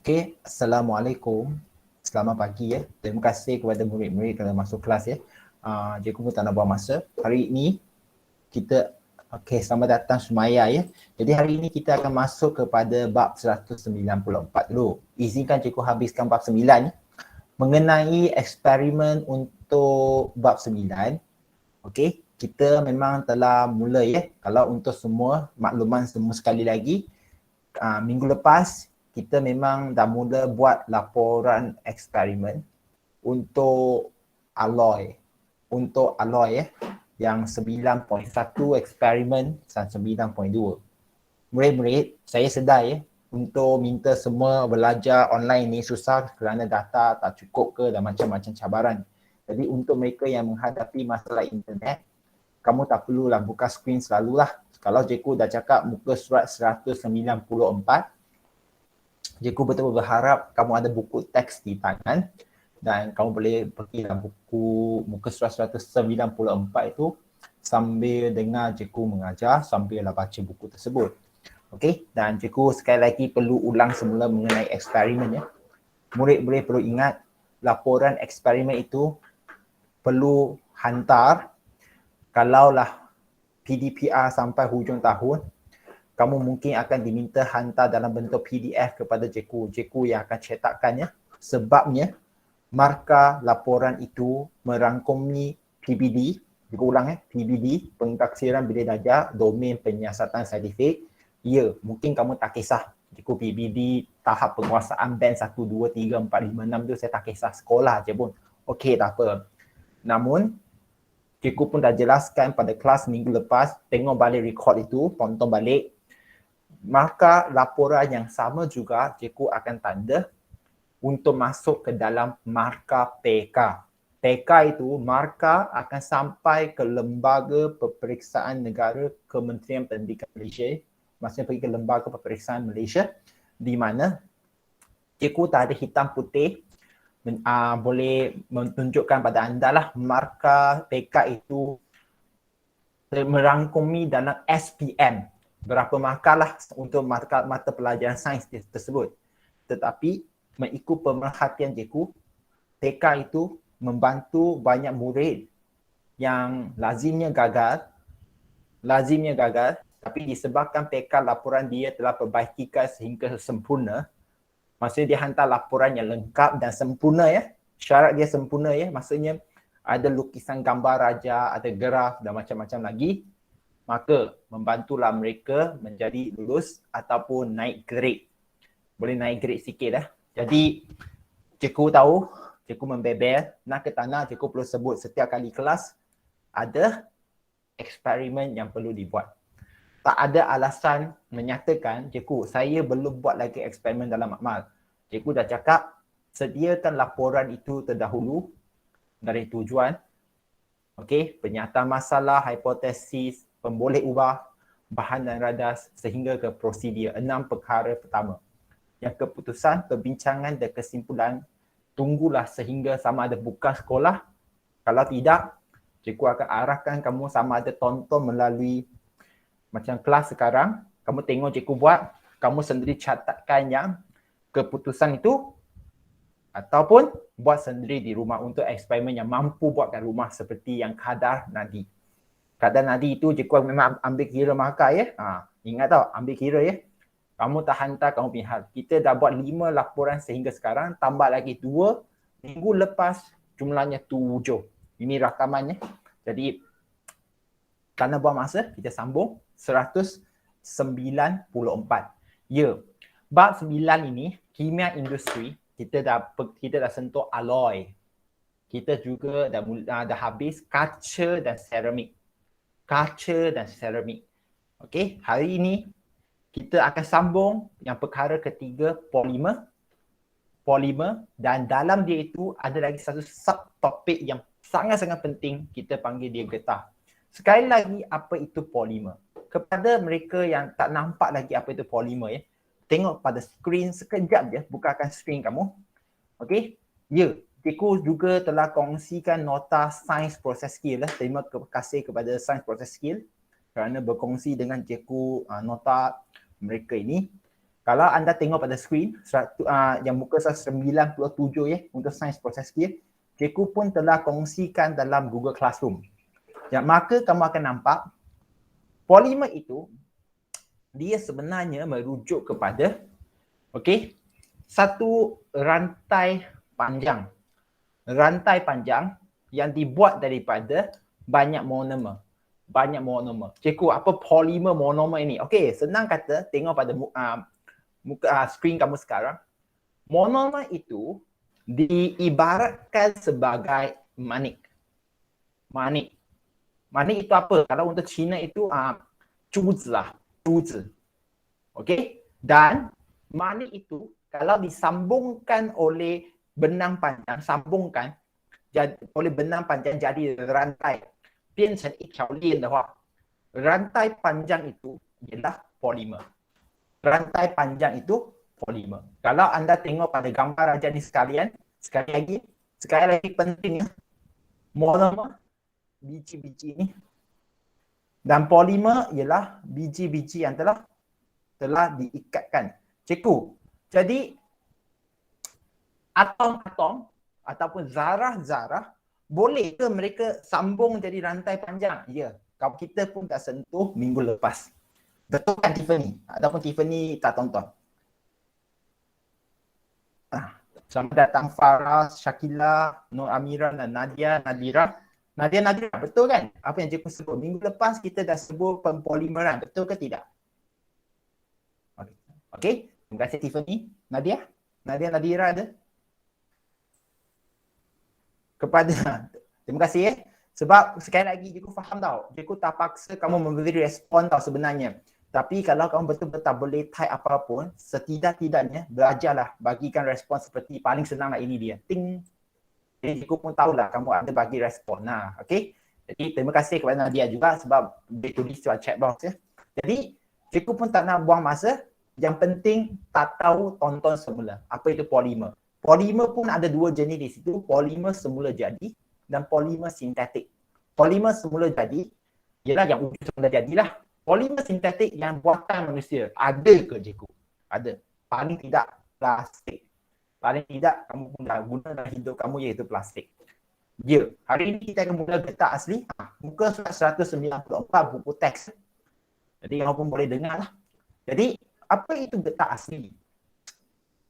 Okey, Assalamualaikum. Selamat pagi ya. Terima kasih kepada murid-murid kerana masuk kelas ya. Cikgu pun tak nak buang masa. Hari ini kita selamat datang Sumaya ya. Jadi hari ini kita akan masuk kepada bab 194 dulu. Izinkan cikgu habiskan bab 9 ya. Mengenai eksperimen untuk bab 9. Okey, kita memang telah mula ya. Kalau untuk semua makluman semua sekali lagi, minggu lepas kita memang dah mula buat laporan eksperimen untuk alloy. Untuk alloy ya, yang 9.1 eksperimen dan 9.2. Murid-murid, saya sedar ya, untuk minta semua belajar online ni susah kerana data tak cukup ke dan macam-macam cabaran. Jadi untuk mereka yang menghadapi masalah internet, kamu tak perlulah buka skrin selalulah. Kalau cikgu dah cakap muka surat 194, cikgu betul berharap kamu ada buku teks di tangan dan kamu boleh pergi dalam muka surat 194 itu sambil dengar cikgu mengajar, sambil baca buku tersebut. Okey, dan cikgu sekali lagi perlu ulang semula mengenai eksperimen ya. Murid-murid perlu ingat laporan eksperimen itu perlu hantar kalaulah PDPR sampai hujung tahun. Kamu mungkin akan diminta hantar dalam bentuk PDF kepada cikgu. Cikgu yang akan cetakkannya. Sebabnya, markah laporan itu merangkumi PBD. Cikgu ulang PBD, pentaksiran bilik darjah, domain penyiasatan saintifik. Ya, mungkin kamu tak kisah. Cikgu PBD, tahap penguasaan band 1, 2, 3, 4, 5, 6 tu saya tak kisah. Sekolah je pun. Okey, tak apa. Namun, cikgu pun dah jelaskan pada kelas minggu lepas, tengok balik record itu, tonton balik. Maka laporan yang sama juga cikgu akan tanda untuk masuk ke dalam markah PK. PK itu markah akan sampai ke Lembaga Peperiksaan Negara Kementerian Pendidikan Malaysia. Maksudnya pergi ke Lembaga Peperiksaan Malaysia di mana cikgu tak ada hitam putih boleh menunjukkan pada anda lah markah PK itu merangkumi dalam SPM. Berapa markah lah untuk mata pelajaran sains tersebut. Tetapi mengikut pemerhatian cikgu, TK itu membantu banyak murid yang lazimnya gagal, tapi disebabkan PK laporan dia telah perbaikikan sehingga sempurna. Maksudnya dia hantar laporan yang lengkap dan sempurna ya. Syarat dia sempurna ya, maksudnya ada lukisan gambar raja, ada graf dan macam-macam lagi. Maka membantulah mereka menjadi lulus ataupun naik grade. Boleh naik grade sikit dah. Jadi cikgu tahu, cikgu membebel, nak ke tanah cikgu perlu sebut setiap kali kelas ada eksperimen yang perlu dibuat. Tak ada alasan menyatakan, cikgu saya belum buat lagi eksperimen dalam makmal. Cikgu dah cakap, sediakan laporan itu terdahulu dari tujuan, penyataan masalah, hipotesis, pemboleh ubah, bahan dan radas sehingga ke prosedur. 6 perkara pertama. Yang keputusan, perbincangan dan kesimpulan tunggulah sehingga sama ada buka sekolah. Kalau tidak, cikgu akan arahkan kamu sama ada tonton melalui macam kelas sekarang. Kamu tengok cikgu buat, kamu sendiri catatkan yang keputusan itu ataupun buat sendiri di rumah untuk eksperimen yang mampu buat kat rumah seperti yang kadar nadi. Kadar nadi itu cikgu memang ambil kira markah ya. Ingat tau, ambil kira ya. Kamu tak hantar kamu punya hal. Kita dah buat 5 laporan sehingga sekarang, tambah lagi 2. Minggu lepas jumlahnya 7. Ini rakamannya. Jadi kerana buang masa, kita sambung 194. Ya, bab 9 ini, kimia industri, kita dah sentuh alloy. Kita juga dah habis kaca dan seramik. Okey, hari ini kita akan sambung yang perkara ketiga, polimer dan dalam dia itu ada lagi satu subtopik yang sangat-sangat penting, kita panggil dia getah. Sekali lagi, apa itu polimer? Kepada mereka yang tak nampak lagi apa itu polimer ya, tengok pada skrin sekejap je, bukakan skrin kamu. Okey? Ya, cikgu juga telah kongsikan nota sains proses skill lah. Terima kasih kepada sains proses skill kerana berkongsi dengan cikgu nota mereka ini. Kalau anda tengok pada skrin yang muka 97 ya untuk sains proses kia, cikgu pun telah kongsikan dalam Google Classroom. Ya, maka kamu akan nampak polimer itu dia sebenarnya merujuk kepada satu rantai panjang. Rantai panjang yang dibuat daripada banyak monomer. Banyak monomer. Cikgu, apa polimer monomer ini? Okey, senang kata, tengok pada skrin kamu sekarang. Monomer itu diibaratkan sebagai manik. Manik. Manik itu apa? Kalau untuk Cina itu cuzi lah. Cuzi. Okey? Dan manik itu kalau disambungkan oleh benang panjang, sambungkan oleh benang panjang jadi rantai, 变成一条链的话, rantai panjang itu ialah polimer. Rantai panjang itu polimer. Kalau anda tengok pada gambar aja ni sekali lagi penting ya, monomer biji-biji ni dan polimer ialah biji-biji yang telah diikatkan. Cikgu, jadi atom-atom ataupun zarah-zarah boleh ke mereka sambung jadi rantai panjang? Ya, kalau kita pun dah sentuh minggu lepas. Betul kan Tiffany? Ataupun Tiffany tak tonton? Selamat datang Farah, Syakila, Nur Amira dan Nadia, Nadira. Nadia, betul kan? Apa yang cikgu sebut? Minggu lepas kita dah sebut pempolimeran, betul ke tidak? Okey, terima kasih Tiffany. Nadia, Nadira ada? Terima kasih ya. Sebab sekali lagi cikgu faham tau, cikgu tak paksa kamu memberi respon tau sebenarnya. Tapi kalau kamu betul-betul boleh type apapun, setidak-tidaknya belajarlah bagikan respon seperti paling senang lah, ini dia. Ting. Jadi cikgu pun tahulah kamu ada bagi respon. Nah, okey. Jadi terima kasih kepada Nadia juga sebab dia tulis di chat box ya. Jadi cikgu pun tak nak buang masa. Yang penting tak tahu, tonton semula. Apa itu polimer? Polimer pun ada dua jenis di situ, polimer semula jadi dan polimer sintetik. Polimer semula jadi ialah yang wujud semula jadilah. Polimer sintetik yang buatan manusia, ada ke cikgu? Ada. Paling tidak plastik. Paling tidak kamu pun dah guna dalam hidup kamu iaitu plastik. Ya, hari ini kita akan mula getah asli. Muka surat 194 buku teks. Jadi kamu pun boleh dengar lah. Jadi apa itu getah asli?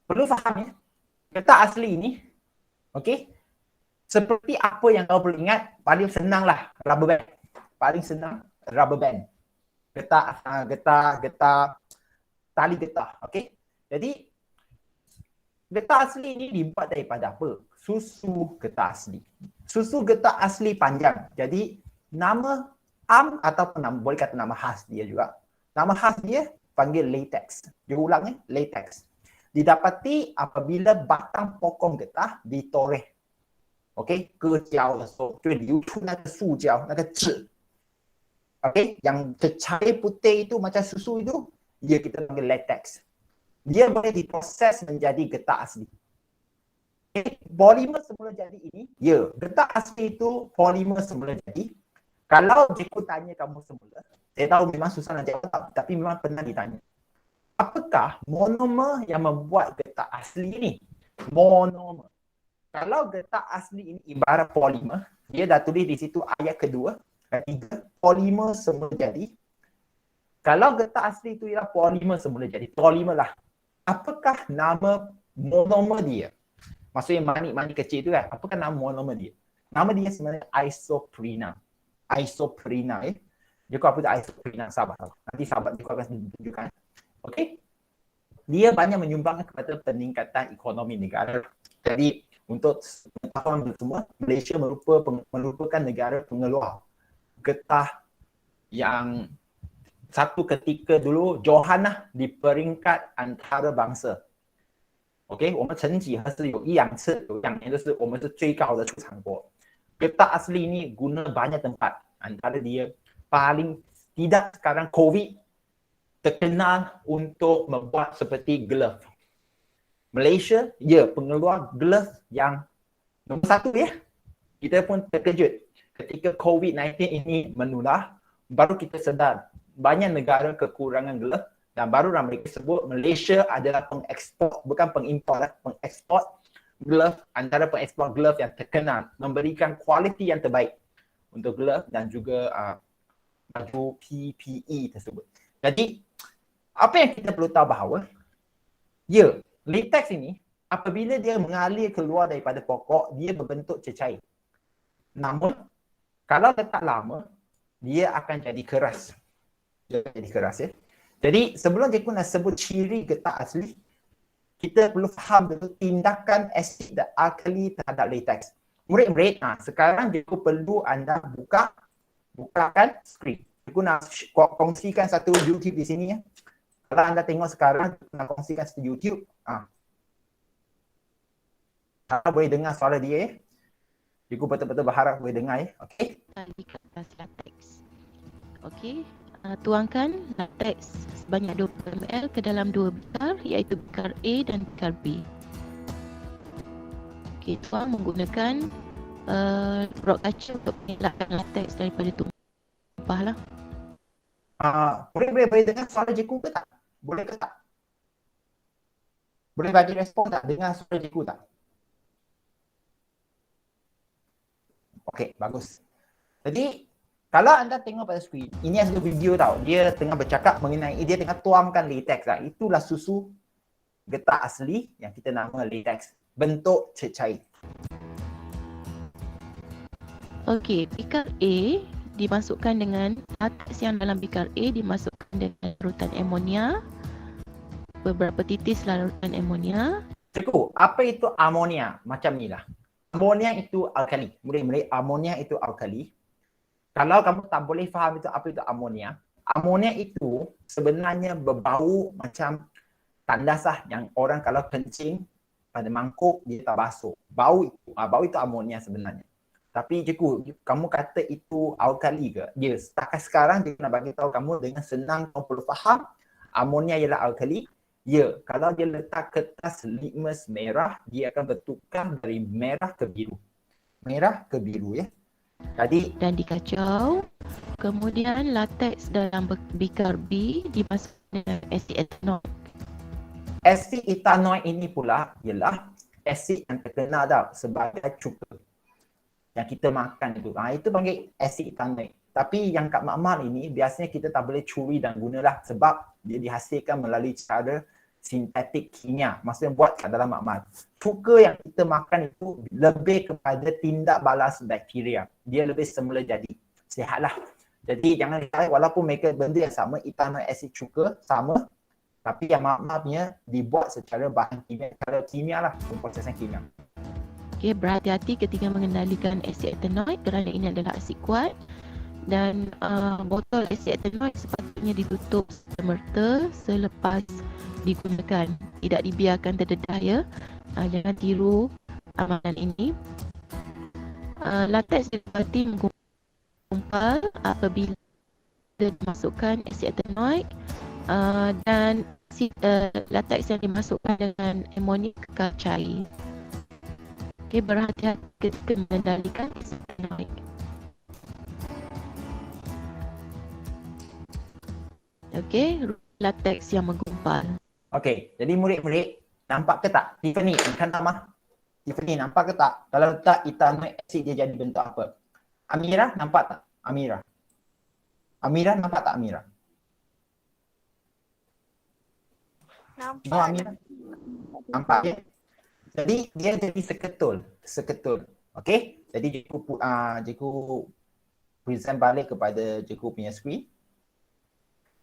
Perlu faham ya. Getah asli ini, okey, seperti apa yang kau perlu ingat, paling senang lah rubber band. Paling senang rubber band. Getah, tali getah, okey. Jadi, getah asli ini dibuat daripada apa? Susu getah asli. Susu getah asli panjang. Jadi, nama ataupun boleh kata nama khas dia juga. Nama khas dia panggil latex. Dia ulang ya, latex. Didapati apabila batang pokok getah ditoreh. Okey, 割胶的时候就会流出那个塑胶，那个纸。Okey, yang tercair putih itu macam susu itu, dia kita panggil latex. Dia boleh diproses menjadi getah asli. Okay. Polimer semula jadi ini, ya, getah asli itu polimer semula jadi. Kalau cikgu tanya kamu semula, saya tahu memang susah nak jawab, tapi memang pernah ditanya. Apakah monomer yang membuat getah asli ini? Monomer. Kalau getah asli ini ibarat polimer, dia dah tulis di situ ayat kedua, ketiga, polimer semula jadi. Kalau getah asli itu ialah polimer semula jadi, polimer lah. Apakah nama monomer dia? Maksudnya manik-manik kecil itu kan, apakah nama monomer dia? Nama dia sebenarnya isoprena. Isoprena ya. Jika apa itu isoprena, sahabat. Nanti sahabat juga akan tunjukkan. Okey. Dia banyak menyumbangkan kepada peningkatan ekonomi negara. Jadi untuk pengetahuan semua, Malaysia merupakan negara pengeluar getah yang satu ketika dulu Johan lah di peringkat antarabangsa. OK， 我们曾几何时有一两年就是我们是最高的出产国。Getah asli ini guna banyak tempat. Antara dia paling tidak sekarang COVID terkenal untuk membuat seperti glove. Malaysia, ya, pengeluar glove yang nombor satu ya. Kita pun terkejut ketika COVID-19 ini menular, baru kita sedar banyak negara kekurangan glove Dan barulah mereka sebut Malaysia adalah pengekspor, bukan pengimport, pengekspor glove, antara pengekspor glove yang terkenal, memberikan kualiti yang terbaik untuk glove dan juga baju PPE tersebut. Jadi, apa yang kita perlu tahu bahawa, ya, latex ini apabila dia mengalir keluar daripada pokok, dia berbentuk cecair. Namun, kalau letak lama, dia akan jadi keras. Dia akan jadi keras ya. Jadi sebelum cikgu nak sebut ciri getah asli, kita perlu faham betul tindakan asid dan alkali terhadap latex. Murid-murid, sekarang cikgu perlu anda bukakan skrin. Cikgu nak kongsikan satu YouTube di sini ya. Kalau anda tengok sekarang, cikgu nak kongsikan satu YouTube. Anda boleh dengar suara dia ya. Cikgu betul-betul berharap boleh dengar ya. Okey. Di kertas latex. Okey. Tuangkan latex sebanyak 20 ml ke dalam 2 bikar, iaitu bikar A dan bikar B. Okey, tuang menggunakan rod kaca untuk mengelakkan latex daripada tumpah lah. Boleh dengar suara cikgu ke tak? Boleh ke tak? Boleh bagi respon tak? Dengar suara cikgu tak? Okey, bagus. Jadi, kalau anda tengok pada skrin, ini ada video tau. Dia tengah bercakap mengenai, dia tengah tuangkan latex lah. Itulah susu getah asli yang kita nama latex. Bentuk cecair. Okey, bikar A dimasukkan dengan latex yang dalam bikar A dimasukkan dengan larutan amonia. Beberapa titis larutan amonia. Cikgu, apa itu amonia? Macam ni lah. Amonia itu alkali. Murid-murid, amonia itu alkali. Kalau kamu tak boleh faham itu apa itu amonia, amonia itu sebenarnya berbau macam tandas lah yang orang kalau kencing pada mangkuk dia tak basuh. Bau itu amonia sebenarnya. Tapi cikgu, kamu kata itu alkali ke? Ya, setakat sekarang cikgu nak bagi tahu kamu dengan senang kamu perlu faham amonia ialah alkali. Ya, kalau dia letak kertas litmus merah, dia akan bertukar dari merah ke biru. Merah ke biru ya. Jadi dan dikacau. Kemudian latex dalam bikar B dimasukkan dengan asid etanoik. Asid etanoik ini pula ialah asid yang terkenal dah sebagai cuka yang kita makan itu. Itu panggil asid etanoik. Tapi yang kat makmal ini biasanya kita tak boleh curi dan gunalah sebab dia dihasilkan melalui cara sintetik kimia. Maksudnya buat kat dalam makmal. Cuka yang kita makan itu lebih kepada tindak balas bakteria. Dia lebih semula jadi. Sihatlah. Jadi jangan risau walaupun mereka benda yang sama, etanoik asid cuka sama, tapi yang makmalnya dibuat secara bahan kimia, secara kimia lah, pemprosesan kimia. Okey, berhati-hati ketika mengendalikan asid etanoik kerana ini adalah asid kuat. Dan botol asid etanoik sepatutnya ditutup semerta selepas digunakan. Tidak dibiarkan terdedah ya. Jangan tiru amalan ini. Latex didapati menggumpal apabila dimasukkan asid etanoik dan latex yang dimasukkan dengan amonia kekal cair. Okey, berhati-hati ketika mengendalikan asid etanoik. Okey, latex yang menggumpal. Okey, jadi murid-murid nampak ke tak? Tiffany, kan Tamah? Tiffany nampak ke tak? Kalau letak etanoik asid dia jadi bentuk apa? Amira nampak tak? Amira nampak tak Amira? Nampak. No, Amira? Nampak ya? Jadi dia jadi seketul. Okey? Jadi cikgu present balik kepada cikgu punya screen.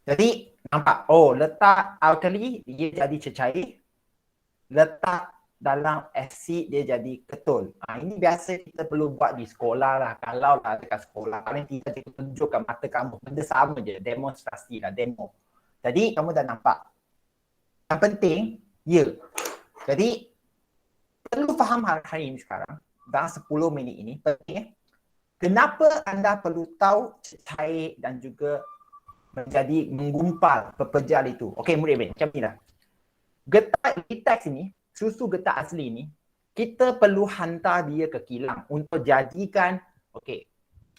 Jadi nampak, letak alkali dia jadi cecair, letak dalam asid dia jadi ketul. Ini biasa kita perlu buat di sekolah lah, kalau lah dekat sekolah. Paling tidak kita tunjukkan mata kamu, benda sama je, demonstrasi lah, demo. Jadi kamu dah nampak. Yang penting, ya. Jadi perlu faham hari ini sekarang, dalam 10 minit ini, penting kenapa anda perlu tahu cecair dan juga menjadi menggumpal pepejal itu. Okey murid-murid, macam ni lah. Getah latex ini, susu getah asli ni, kita perlu hantar dia ke kilang untuk jadikan,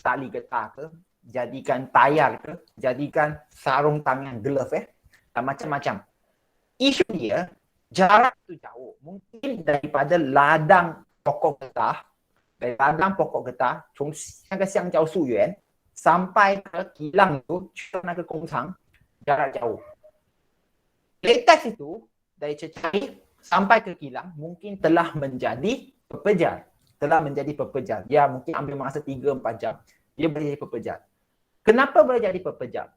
tali getah ke, jadikan tayar ke, jadikan sarung tangan glove dan macam-macam. Isu dia, jarak tu jauh. Mungkin daripada ladang pokok getah, dari ladang pokok getah, 从那个橡胶树园 sampai ke kilang tu, 去那个工厂, jarak jauh. Latex itu, dari cecair sampai ke kilang, mungkin telah menjadi pepejar. Dia mungkin ambil masa 3-4 jam. Dia boleh jadi pepejar. Kenapa boleh jadi pepejar?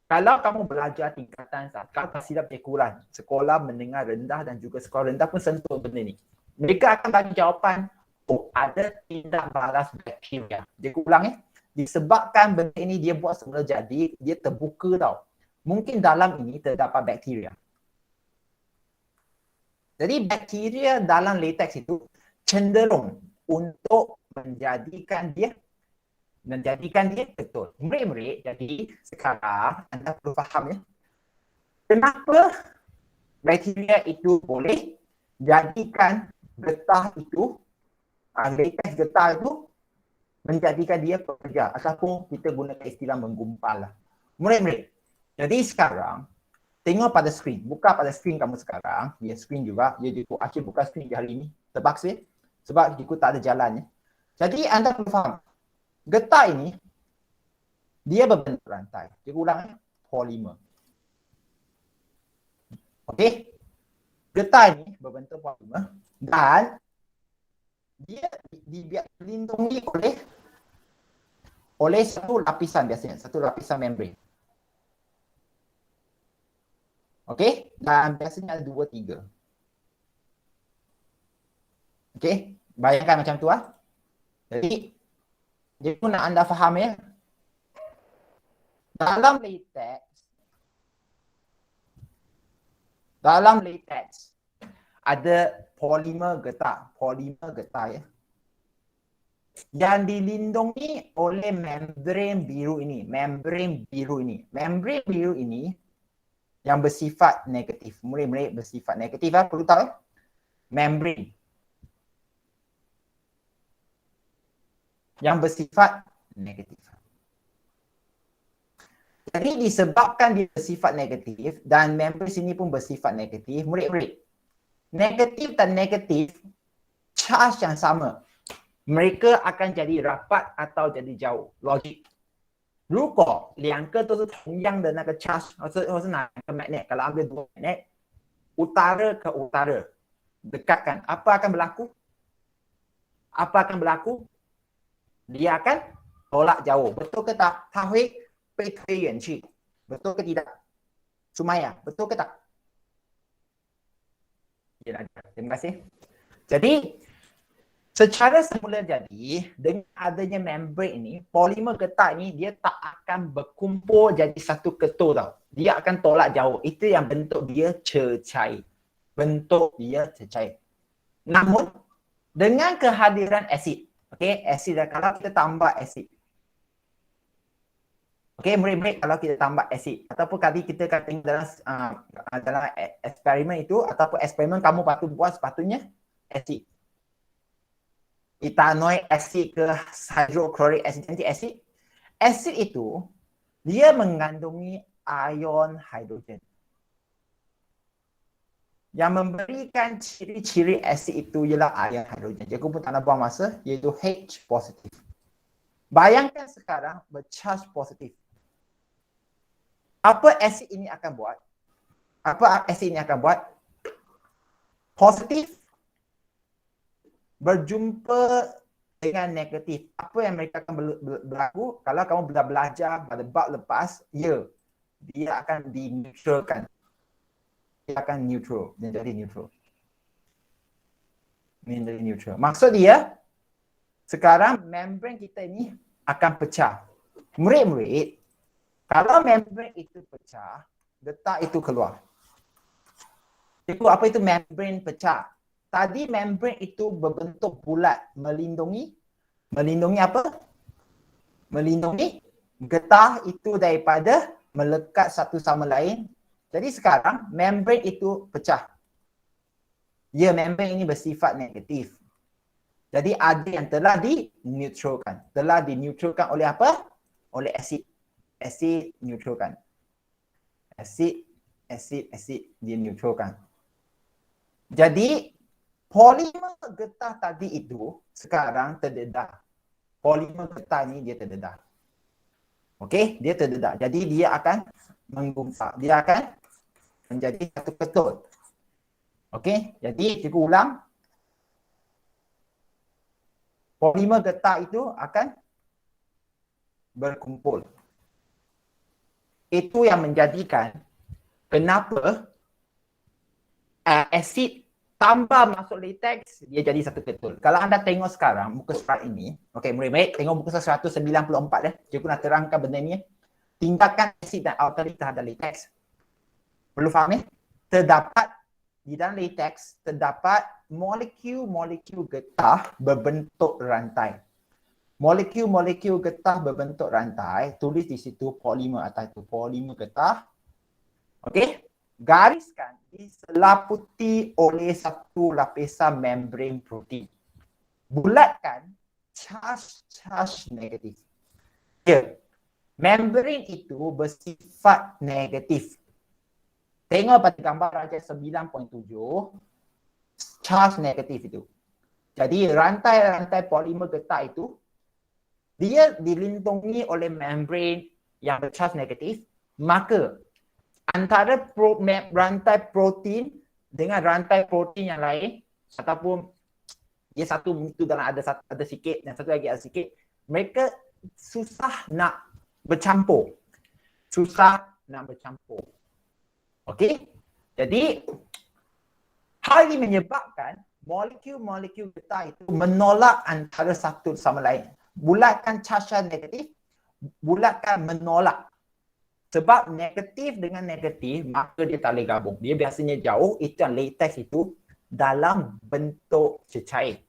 Kalau kamu belajar tingkatan sakal silap cekuran, sekolah menengah rendah dan juga sekolah rendah pun sentuh benda ni. Mereka akan bagi jawapan, oh ada tindak balas bakteria. Dia ulang disebabkan benda ini dia buat semula jadi, dia terbuka tau. Mungkin dalam ini terdapat bakteria. Jadi bakteria dalam latex itu cenderung untuk menjadikan dia betul. Murid-murid, jadi sekarang anda perlu faham ya. Kenapa bakteria itu boleh jadikan getah itu, latex getah itu menjadikan dia pekerja ataupun kita gunakan istilah menggumpal lah. Murid-murid, jadi sekarang tengok pada skrin, buka pada skrin kamu sekarang, dia skrin juga, dia asyik buka skrin di hari ini, terpaksa sebab ikut tak ada jalan ya. Jadi anda perlu faham, getah ini, dia berbentuk rantai. Dia ulang polimer. Okey? Getah ini berbentuk polimer dan dia dilindungi oleh satu lapisan biasanya, satu lapisan membran. Okey? Dan biasanya ada 2-3. Okey? Bayangkan macam tu lah. Jadi nak anda faham ya. Dalam latex ada polimer getah ya. Yang dilindungi oleh membran biru ini. Membran biru ini yang bersifat negatif. Murid-murid bersifat negatif lah, perlu tahu. Membran yang bersifat negatif. Jadi disebabkan dia bersifat negatif dan membran sini pun bersifat negatif, murid-murid, negatif dan negatif charge yang sama, mereka akan jadi rapat atau jadi jauh. Logik. 如果两个都是同样的那个 charge 或是哪个 magnet, kalau ambil dua magnet utara ke utara dekatkan, apa akan berlaku? Dia akan tolak jauh. Betul ke tak? 它会被推远去. Betul ke tidak? Sumaya, betul ke tak? Ya, terima kasih. Jadi, secara semula jadi, dengan adanya membran ini, polimer getah ini, dia tak akan berkumpul jadi satu ketul tau. Dia akan tolak jauh. Itu yang bentuk dia cecair. Namun, dengan kehadiran asid, okey, asid dah, kalau kita tambah asid. Okey, murid-murid, kalau kita tambah asid ataupun kali kita akan tengok dalam eksperimen itu ataupun eksperimen kamu patut buat sepatutnya asid. Ethanoic acid ke hydrochloric acid, nanti asid. Asid itu dia mengandungi ion hidrogen. Yang memberikan ciri-ciri asid itu ialah ion hidrogen. Jadi aku pun tak nak buang masa, iaitu H positif. Bayangkan sekarang bercharge positif. Apa asid ini akan buat? Positif berjumpa dengan negatif. Apa yang mereka akan berlaku? Kalau kamu belajar pada bab lepas, ya, dia akan dineutralkan. Dia akan menjadi neutral. Maksud dia, sekarang membran kita ini akan pecah. Murid-murid, kalau membran itu pecah, getah itu keluar. Jadi apa itu membran pecah? Tadi membran itu berbentuk bulat, melindungi apa? Melindungi getah itu daripada melekat satu sama lain. Jadi sekarang membran itu pecah. Ya, membran ini bersifat negatif. Jadi ada yang telah dineutralkan. Telah dineutralkan oleh apa? Oleh asid. Asid neutralkan. Asid asid dia neutralkan. Jadi polimer getah tadi itu sekarang terdedah. Polimer getah ni dia terdedah. Okey, dia terdedah. Jadi dia akan menggumpak. Dia akan menjadi satu ketul. Okey, jadi cikgu ulang. Polimer getah itu akan berkumpul. Itu yang menjadikan kenapa asid tambah masuk latex, dia jadi satu ketul. Kalau anda tengok sekarang muka surat ini, okey murid-murid tengok muka surat 194 dah. Cikgu nak terangkan benda ni. Tindakan asid dan alkali terhadap latex. Perlu faham ni? Terdapat di dalam latex terdapat molekul-molekul getah berbentuk rantai. Molekul-molekul getah berbentuk rantai, tulis di situ polimer atas itu, polimer getah. Okey? Gariskan diselaputi oleh satu lapisan membran protein. Bulatkan charge negatif. Ya, membran itu bersifat negatif. Tengok pada gambar raja 9.7, charge negatif itu. Jadi rantai-rantai polimer getah itu dia dilindungi oleh membran yang bercharge negatif, maka antara rantai protein dengan rantai protein yang lain ataupun dia satu itu dalam ada sikit dan satu lagi ada sikit, mereka susah nak bercampur. Okey? Jadi hal ini menyebabkan molekul-molekul getah itu menolak antara satu sama lain. Bulatkan charge negatif, bulatkan menolak. Sebab negatif dengan negatif, maka dia tak boleh gabung. Dia biasanya jauh, itu yang latex itu dalam bentuk cecair.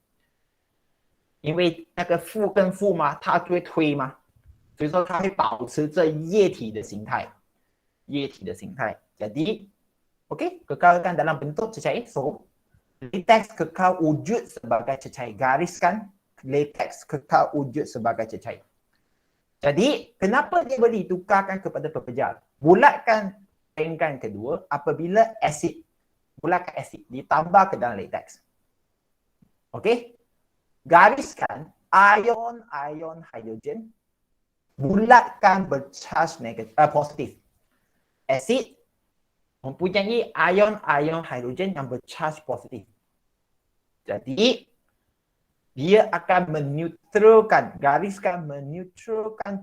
因为那个负跟负嘛，它就会推嘛，所以说它会保持着液体的形态。Jadi, okey, kekalkan dalam bentuk cecair. So, latex kekal wujud sebagai cecair. Gariskan latex kekal wujud sebagai cecair. Jadi, kenapa dia boleh tukarkan kepada pepejar? Bulatkan ringkan kedua apabila bulatkan asid ditambah ke dalam latex. Okey? Gariskan ion hidrogen bulatkan bercharge negatif, positif. Asid mempunyai ion hidrogen yang bercharge positif. Jadi, dia akan meneutralkan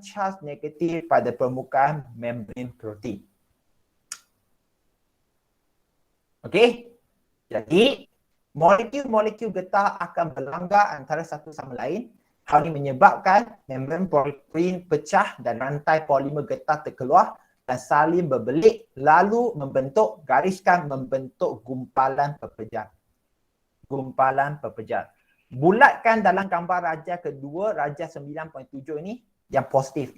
charge negatif pada permukaan membran protein. Okey? Jadi, molekul-molekul getah akan berlanggar antara satu sama lain. Hal ini menyebabkan membran protein pecah dan rantai polimer getah terkeluar dan saling berbelit lalu membentuk gumpalan pepejar. Bulatkan dalam gambar raja kedua, raja 9.7 ini yang positif.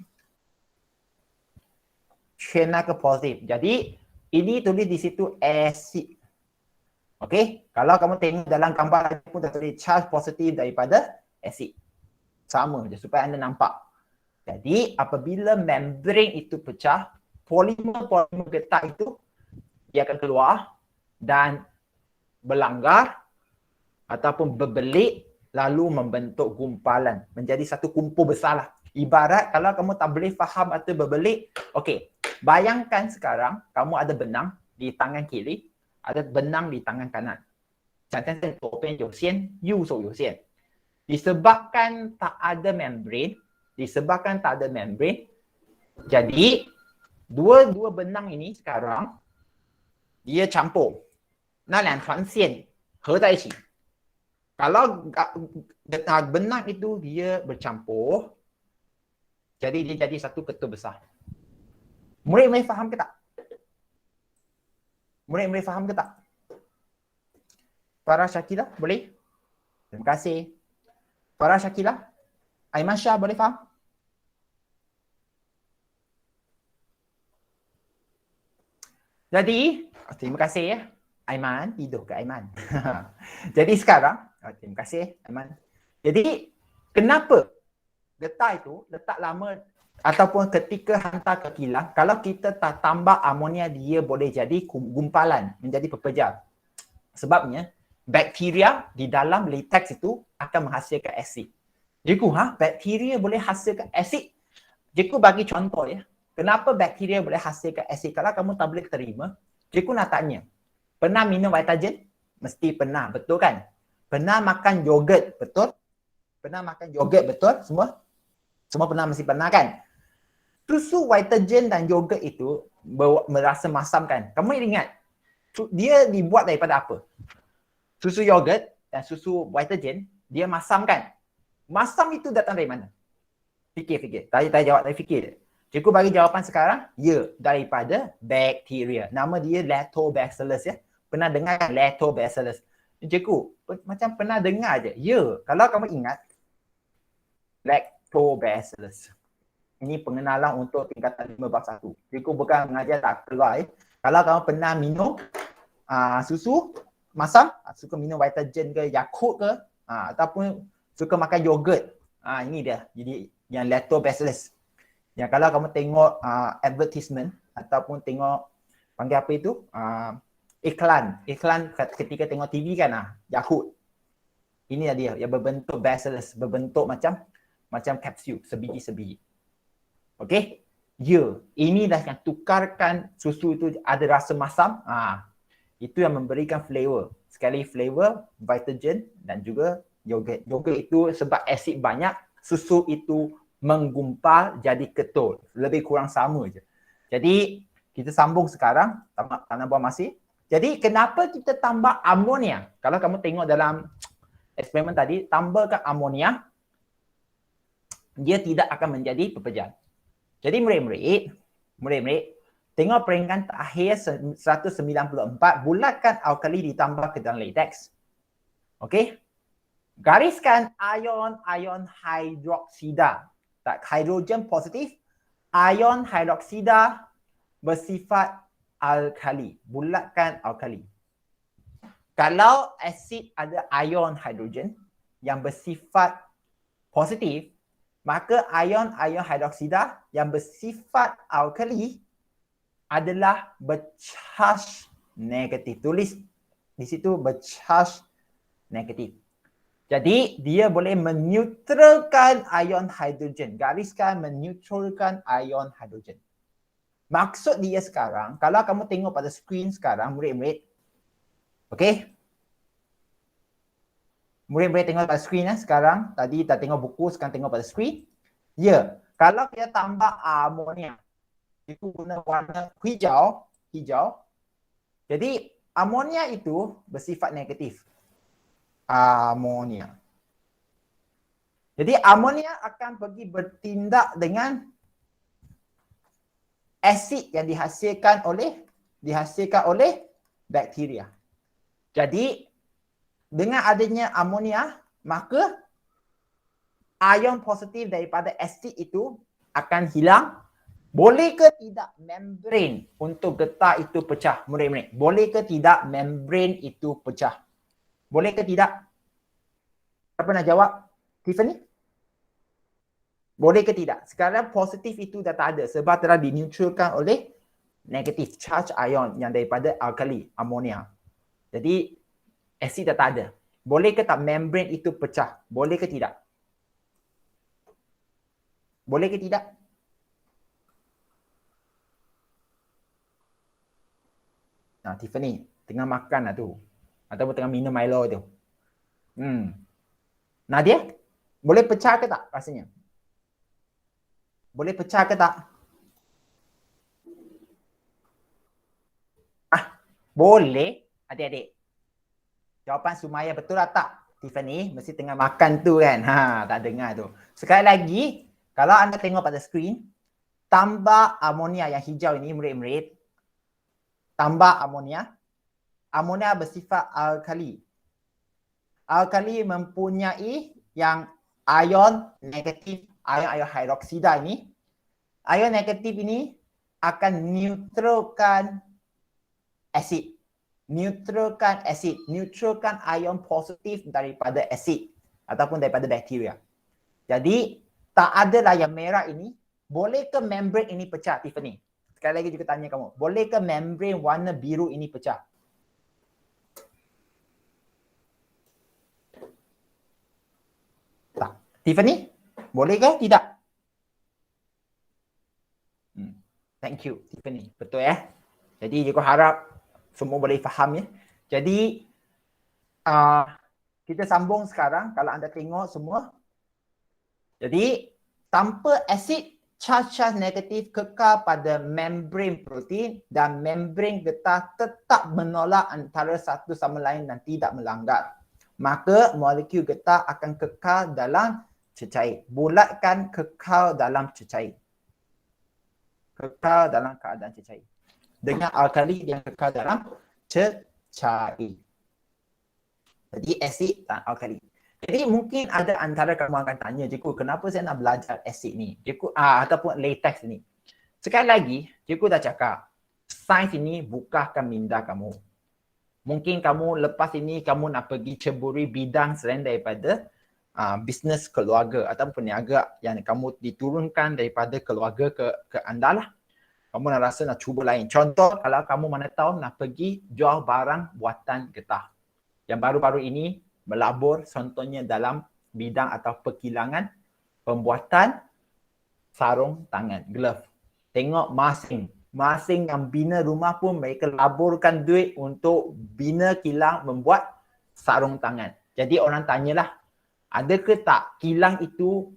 Shena ke positif. Jadi, ini tulis di situ asid. Okey, kalau kamu tengok dalam gambar raja pun tertulis charge positif daripada asid. Sama je supaya anda nampak. Jadi, apabila membran itu pecah, polimer getah itu dia akan keluar dan berlanggar ataupun berbelit lalu membentuk gumpalan. Menjadi satu kumpul besar lah. Ibarat kalau kamu tak boleh faham atau berbelit, okey, bayangkan sekarang kamu ada benang di tangan kiri, ada benang di tangan kanan. Contohnya, 左边有线，右手有线。Disebabkan tak ada membran, jadi dua benang ini sekarang dia campur. 那两条线合在一起。Kalau benang itu dia bercampur, jadi dia jadi satu ketul besar. Murid faham ke tak? Murid faham ke tak? Farah Syakila, boleh? Terima kasih. Farah Syakila, Aiman Shah, boleh faham? Jadi, terima kasih ya. Aiman, tidur ke Aiman? Jadi sekarang, terima kasih Aiman. Jadi, kenapa getah itu letak lama ataupun ketika hantar ke kilang, kalau kita tak tambah amonia, dia boleh jadi gumpalan, menjadi pepejal. Sebabnya bakteria di dalam latex itu akan menghasilkan asid. Cikgu, bakteria boleh hasilkan asid? Cikgu bagi contoh ya. Kenapa bakteria boleh hasilkan asid? Kalau kamu tak boleh terima, cikgu nak tanya. Pernah minum Vitagen? Mesti pernah, betul kan? Pernah makan yogurt, betul? Pernah makan yogurt, betul? Semua? Semua pernah, mesti pernah kan? Susu Vitagen dan yogurt itu merasa masam kan? Kamu ingat, dia dibuat daripada apa? Susu yogurt dan susu Vitagen, dia masam kan? Masam itu datang dari mana? Fikir. Tanya jawab, tanya fikir. Cikgu bagi jawapan sekarang, ya, daripada bakteria. Nama dia Lactobacillus ya. Pernah dengar kan Lactobacillus? Cikgu, macam pernah dengar je. Ya, kalau kamu ingat, Lactobacillus. Ini pengenalan untuk tingkatan 5 bab 1. Cikgu bukan mengajar tak keluar. Kalau kamu pernah minum susu masam, suka minum Vitagen ke, Yakult ke, ataupun suka makan yogurt. Ini dia. Jadi yang Lactobacillus. Yang kalau kamu tengok advertisement ataupun tengok panggil apa itu? Iklan ketika tengok TV kan, Yakult. Ini dia yang berbentuk bacillus, berbentuk macam kapsul, sebiji-sebiji. Okey? Ya, ini dah yang tukarkan susu itu ada rasa masam. Itu yang memberikan flavor. Sekali flavor, Vitagen dan juga yogurt. Yogurt itu sebab asid banyak, susu itu menggumpal jadi ketul. Lebih kurang sama je. Jadi, kita sambung sekarang. Tanah buah masih. Jadi, kenapa kita tambah amonia? Kalau kamu tengok dalam eksperimen tadi, tambahkan amonia, dia tidak akan menjadi pepejal. Jadi, murid-murid, tengok peringkat terakhir 194, bulatkan alkali ditambah ke dalam latex. Okey? Gariskan ion hidroksida. Tak, hidrogen positif, ion hidroksida bersifat alkali. Bulatkan alkali. Kalau asid ada ion hidrogen yang bersifat positif, maka ion hidroksida yang bersifat alkali adalah bercharge negatif. Tulis di situ bercharge negatif. Jadi dia boleh meneutralkan ion hidrogen. Gariskan meneutralkan ion hidrogen. Maksud dia sekarang, kalau kamu tengok pada skrin sekarang, murid-murid. Okey? Murid-murid tengok pada skrin sekarang. Tadi dah tengok buku, sekarang tengok pada skrin. Ya, kalau kita tambah amonia, itu guna warna hijau. Jadi amonia itu bersifat negatif. Amonia. Jadi amonia akan pergi bertindak dengan asid yang dihasilkan oleh bakteria. Jadi dengan adanya amonia, maka ion positif daripada asid itu akan hilang. Boleh ke tidak membran untuk getah itu pecah, murid-murid? Boleh ke tidak membran itu pecah? Boleh ke tidak? Siapa nak jawab? Tiffany? Boleh ke tidak? Sekarang positif itu dah tak ada sebab telah dineutralkan oleh negatif charge ion yang daripada alkali, amonia. Jadi asid dah tak ada. Boleh ke tak membran itu pecah? Boleh ke tidak? Boleh ke tidak? Tiffany tengah makan lah tu. Ataupun tengah minum Milo tu. Nadia, boleh pecah ke tak rasanya? Boleh pecah ke tak? Boleh, adik-adik. Jawapan Sumaya betul lah tak? Tiffany mesti tengah makan tu kan? Tak dengar tu. Sekali lagi, kalau anda tengok pada skrin, tambah amonia yang hijau ini, murid-murid. Tambah amonia. Amonia bersifat alkali. Alkali mempunyai yang ion negatif, ion hidroksida ini. Ion negatif ini akan neutralkan asid. Neutralkan ion positif daripada asid ataupun daripada bakteria. Jadi tak adalah yang merah ini Boleh ke membrane ini pecah, Tiffany? Sekali lagi juga tanya kamu. Boleh ke membrane warna biru ini pecah? Tak. Tiffany? Boleh ke? Tidak? Thank you, Tiffany. Betul ya? Jadi aku harap semua boleh faham ya. Jadi kita sambung sekarang kalau anda tengok semua. Jadi tanpa asid, charge negatif kekal pada membrane protein dan membrane getah tetap menolak antara satu sama lain dan tidak melanggar. Maka molekul getah akan kekal dalam cecair. Bulatkan kekal dalam cecair. Kekal dalam keadaan cecair. Dengan alkali yang kekal dalam cecair. Jadi asid dan alkali. Jadi mungkin ada antara kamu akan tanya, cikgu, kenapa saya nak belajar asid ni? Cikgu, ataupun latex ni. Sekali lagi, cikgu dah cakap, sains ini bukankan minda kamu. Mungkin kamu lepas ini kamu nak pergi ceburi bidang selain daripada bisnes keluarga ataupun peniaga yang kamu diturunkan daripada keluarga ke anda lah. Kamu nak rasa nak cuba lain. Contoh kalau kamu mana tahu nak pergi jual barang buatan getah. Yang baru-baru ini melabur contohnya dalam bidang atau perkilangan pembuatan sarung tangan, glove. Tengok masing. Masing yang bina rumah pun mereka laburkan duit untuk bina kilang membuat sarung tangan. Jadi orang tanyalah, adakah tak kilang itu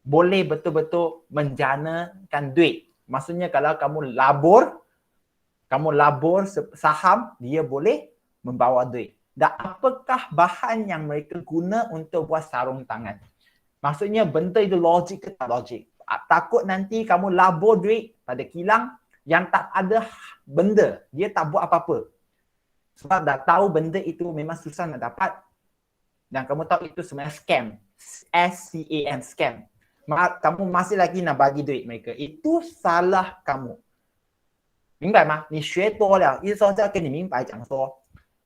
boleh betul-betul menjanakan duit? Maksudnya kalau kamu labur saham, dia boleh membawa duit. Dan apakah bahan yang mereka guna untuk buat sarung tangan? Maksudnya benda itu logik ke tak logik? Takut nanti kamu labur duit pada kilang yang tak ada benda. Dia tak buat apa-apa. Sebab dah tahu benda itu memang susah nak dapat. Dan kamu tahu itu sebenarnya scam. S-C-A-M, scam. Kamu masih lagi nak bagi duit mereka. Itu salah kamu. 明白吗？你学多了，意思说要跟你明白讲说，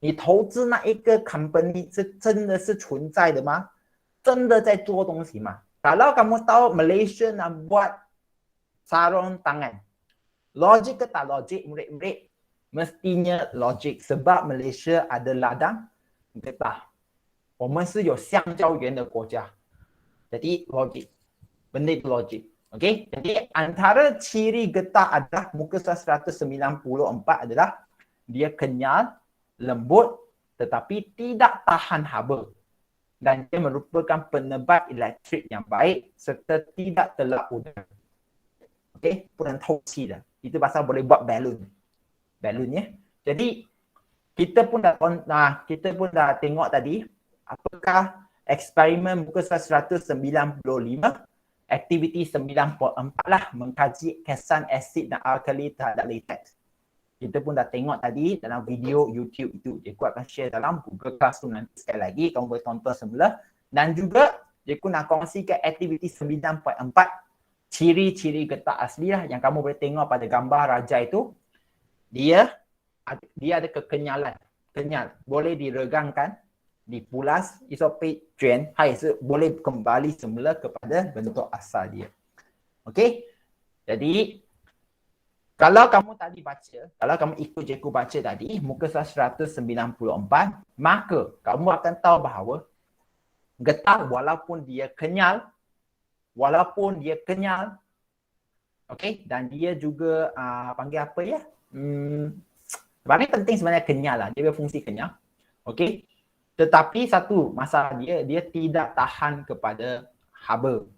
你投资那一个 company 是真的是存在的吗？真的在做东西吗？ Kalau kamu tahu Malaysia nak buat sarung tangan, logik ke tak logik murid-murid? Mestinya logik sebab Malaysia ada ladang getah. 我们是有橡胶园的国家. Jadi logik. Benda itu logik. Okey? Jadi antara ciri getah adalah muka surat 194 adalah dia kenyal, lembut tetapi tidak tahan haba. Dan dia merupakan penebat elektrik yang baik serta tidak telap udara. Okey? 不能透气的. Itu pasal boleh buat balloon. Balloon ya. Jadi kita pun dah tengok tadi apakah eksperimen muka surat 195, aktiviti 94 lah mengkaji kesan asid dan alkali terhadap latex. Kita pun dah tengok tadi dalam video YouTube itu. Cikgu akan share dalam Google Classroom nanti sekali lagi. Kamu boleh tonton semula. Dan juga cikgu nak kongsikan aktiviti 9.4 ciri-ciri getah asli lah yang kamu boleh tengok pada gambar raja itu. Dia ada kekenyalan. Kenyal. Boleh diregangkan, dipulas, isopit, cuan. Boleh kembali semula kepada bentuk asal dia. Okey? Jadi kalau kamu tadi baca, kalau kamu ikut cikgu baca tadi, muka surat 194, maka kamu akan tahu bahawa getah walaupun dia kenyal, okey, dan dia juga panggil apa ya? Paling penting sebenarnya kenyal lah, dia berfungsi kenyal. Okey. Tetapi satu masalah dia tidak tahan kepada haba.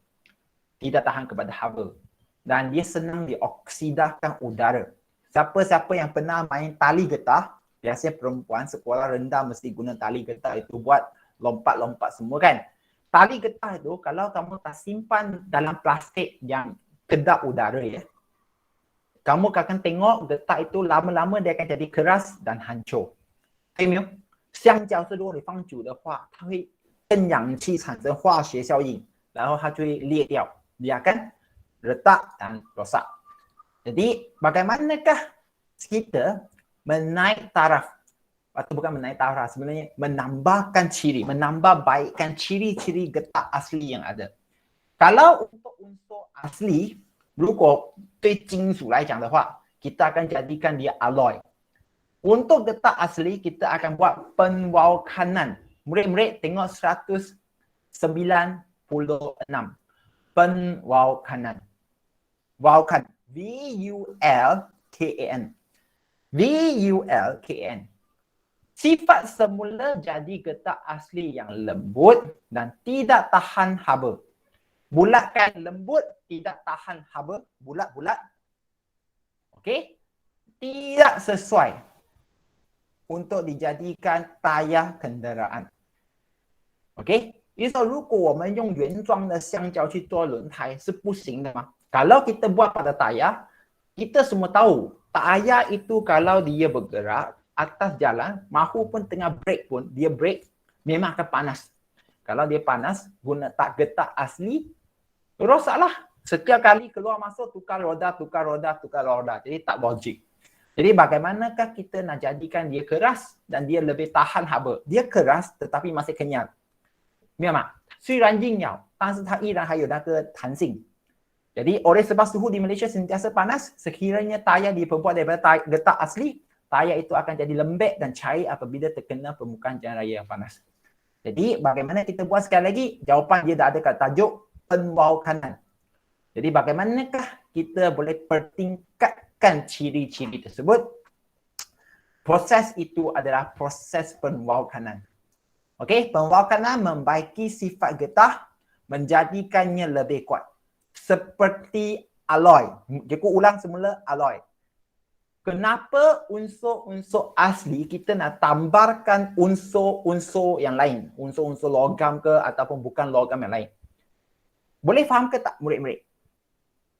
Tidak tahan kepada haba. Dan dia senang dioksidahkan udara. Siapa-siapa yang pernah main tali getah, biasanya perempuan sekolah rendah mesti guna tali getah itu buat lompat-lompat semua kan. Tali getah itu kalau kamu tak simpan dalam plastik yang kedap udara ya, kamu akan tengok getah itu lama-lama dia akan jadi keras dan hancur. 可以没有？橡胶是如果你放久的话，它会跟氧气产生化学效应，然后它就会裂掉，dia akan retak dan rosak. Jadi bagaimanakah kita menaik taraf atau bukan menaik taraf, sebenarnya menambahkan ciri, menambah baikkan ciri-ciri getah asli yang ada. Kalau untuk unsur asli, 如果对金属来讲的话，kita akan jadikan dia alloy. Untuk getah asli, kita akan buat penwalkanan. Murid-murid tengok 196. Penwalkanan. Walkan. V-U-L-K-A-N. V-U-L-K-A-N. Sifat semula jadi getah asli yang lembut dan tidak tahan haba. Bulatkan lembut, tidak tahan haba. Bulat-bulat. Okey? Tidak sesuai untuk dijadikan tayar kenderaan. OK， 也就是说，如果我们用原装的橡胶去做轮胎是不行的嘛。Kalau kita buat pada tayar, kita semua tahu tayar itu kalau dia bergerak atas jalan, mahupun tengah brake pun, dia brake memang akan panas. Kalau dia panas, guna tak getah asli, rosaklah. Setiap kali keluar masuk tukar roda. Jadi tak logik. Jadi bagaimanakah kita nak jadikan dia keras dan dia lebih tahan haba? Dia keras tetapi masih kenyal. 明白吗？虽然硬咬，但是它依然还有那个弹性。Jadi oleh sebab suhu di Malaysia sentiasa panas, sekiranya tayar diperbuat daripada getah asli, tayar itu akan jadi lembek dan cair apabila terkena permukaan jalan raya yang panas. Jadi bagaimana kita buat sekali lagi? Jawapan dia dah ada kat tajuk penwalkanan. Jadi bagaimanakah kita boleh pertingkatkan ciri-ciri tersebut? Proses itu adalah proses penwalkanan. Okey, penwalkanan membaiki sifat getah, menjadikannya lebih kuat. Seperti alloy. Aku ulang semula alloy. Kenapa unsur-unsur asli kita nak tambahkan unsur-unsur yang lain? Unsur-unsur logam ke ataupun bukan logam yang lain? Boleh faham ke tak murid-murid?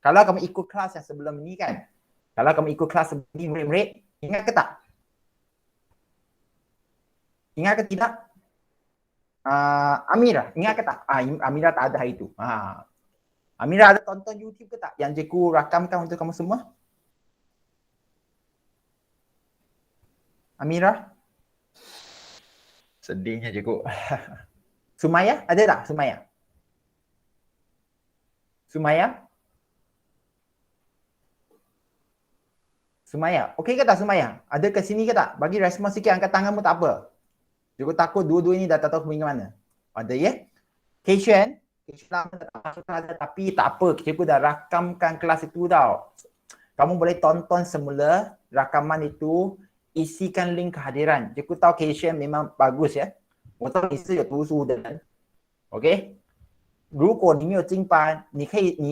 Kalau kamu ikut kelas yang sebelum ini kan? Kalau kamu ikut kelas sebelum ini murid-murid, ingat ke tak? Ingat ke tidak? Amira, ingat ke tak? Amira tak ada hari itu. Amira ada tonton YouTube ke tak? Yang cikgu rakamkan untuk kamu semua? Amira? Sedihnya cikgu. Sumaya? Ada tak Sumaya? Sumaya? Sumaya? Okey ke tak Sumaya? Ada ke sini ke tak? Bagi respon sikit, angkat tanganmu tak apa. Cikgu takut dua-dua ini dah tak tahu pergi ke mana. Ada ya? Kishan? Kishan lama tak masuk kelas tapi tak apa. Cikgu dah rakamkan kelas itu tau. Kamu boleh tonton semula rakaman itu. Isikan link kehadiran. Cikgu tahu Kishan memang bagus ya. 我知道你是有读书的人 OK 如果你没有进班你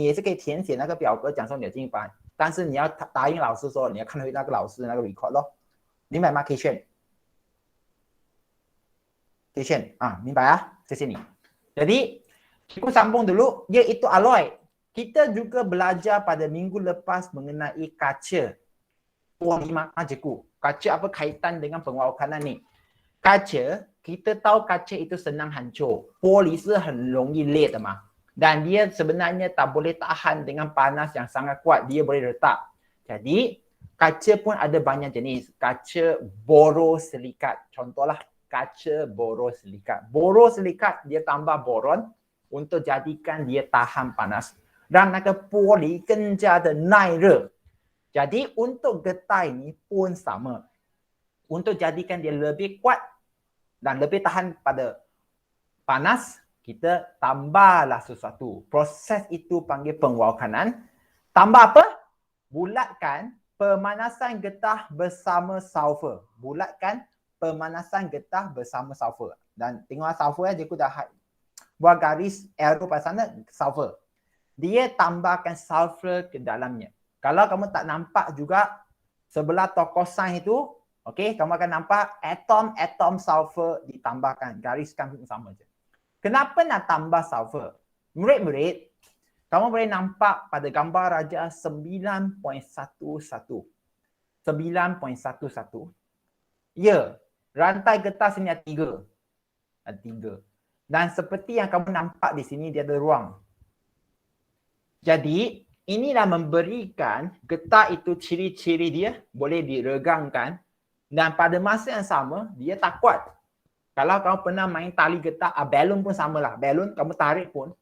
也是可以填写那个表格讲说你有进班但是你要答应老师说你要看回那个老师的那个 record 咯明白吗 Kishan Kishan 明白啊谢谢你 jadi cikgu sambung dulu iaitu alloy kita juga belajar pada minggu lepas mengenai kaca cikgu kaca apa kaitan dengan penwalkanan ni kaca kita tahu kaca itu senang hancur. Poli是很容易裂的嘛 dan dia sebenarnya tak boleh tahan dengan panas yang sangat kuat. Dia boleh retak. Jadi kaca pun ada banyak jenis. Kaca borosilikat. Contohlah kaca borosilikat. Borosilikat dia tambah boron untuk jadikan dia tahan panas. Dan naga poli 更加的耐热. Jadi untuk getah ini pun sama. Untuk jadikan dia lebih kuat dan lebih tahan pada panas, kita tambahlah sesuatu. Proses itu panggil penwalkanan. Tambah apa? Bulatkan pemanasan getah bersama sulfur. Bulatkan pemanasan getah bersama sulfur. Dan tengok sulfur ya, cikgu dah buat garis arrow pada sana, sulfur. Dia tambahkan sulfur ke dalamnya. Kalau kamu tak nampak juga sebelah tokoh sign itu, okey, kamu akan nampak atom sulfur ditambahkan. Gariskan sama je. Kenapa nak tambah sulfur? Murid-murid, kamu boleh nampak pada gambar raja 9.11. 9.11. Ya, rantai getah sini ada 3. Ada 3. Dan seperti yang kamu nampak di sini, dia ada ruang. Jadi, inilah memberikan getah itu ciri-ciri dia boleh diregangkan. Dan pada masa yang sama, dia tak kuat. Kalau kamu pernah main tali getah, balon pun samalah. Balon kamu tarik pun,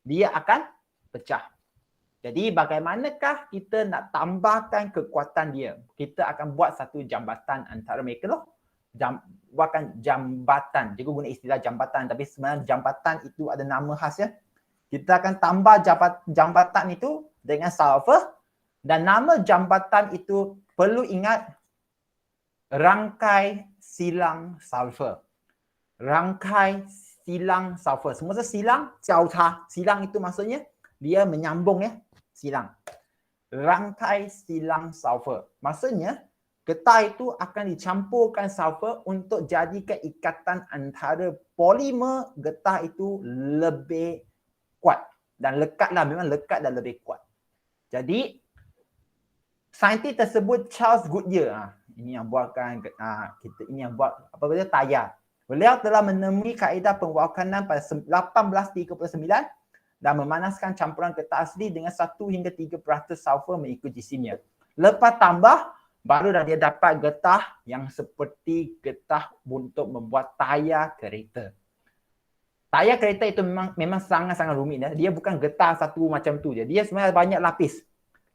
dia akan pecah. Jadi bagaimanakah kita nak tambahkan kekuatan dia? Kita akan buat satu jambatan antara mereka loh. Buatkan jambatan. Cikgu guna istilah jambatan tapi sebenarnya jambatan itu ada nama khas ya. Kita akan tambah jambatan itu dengan sulfur dan nama jambatan itu perlu ingat rangkai silang sulfur. Rangkai silang sulfur. Semasa silang, silang itu maksudnya dia menyambung ya. Silang. Rangkai silang sulfur. Maksudnya getah itu akan dicampurkan sulfur untuk jadikan ikatan antara polimer getah itu lebih kuat. Dan lekatlah, memang lekat dan lebih kuat. Jadi saintis tersebut Charles Goodyear, ini yang buatkan ini yang buat apa benda tayar. Beliau telah menemui kaedah pembuakan pada 1839 dan memanaskan campuran getah asli dengan 1 hingga 3% sulfur mengikut jisimnya. Lepas tambah, baru dah dia dapat getah yang seperti getah untuk membuat tayar kereta. Tayar kereta itu memang sangat-sangat rumit. Dia bukan getah satu macam tu je. Dia sebenarnya banyak lapis.